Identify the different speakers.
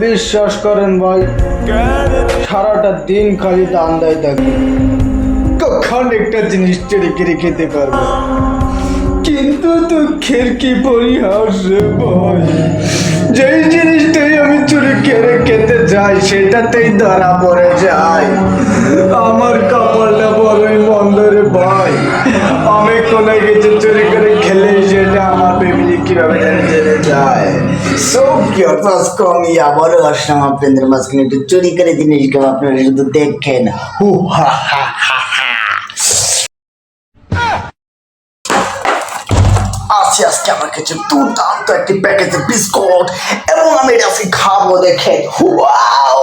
Speaker 1: বিশ্বাস করেন ভাই, সারাটা দিন খালি দান্দায় থাকি, কখন একটা জিনিস চুরি করে খেতে পারবো। কিন্তু দুঃখের কি পরিহাস রে ভাই, যেই জিনিসটাই আমি চুরি করে খেতে যাই সেটাতেই ধরা পড়ে যায়। আমার কপালটা বড়ই মন্দ রে ভাই, আমি কোনো কিছু চুরি করে খেলে সেটা আমার ফ্যামিলি কিভাবে জেনে যায়।
Speaker 2: সো কিউট আজকে আমি আবারও আসলাম আপনাদের মাঝখানে একটু চুরি করে জিনিসগুলো আপনারা শুধু দেখেন। হু হা হা হা হা। আছে আজকে আমার কাছে দুর্দান্ত একটি প্যাকেজের বিস্কুট এবং আমি এটা আজকে খাবো দেখেন। ওয়াও!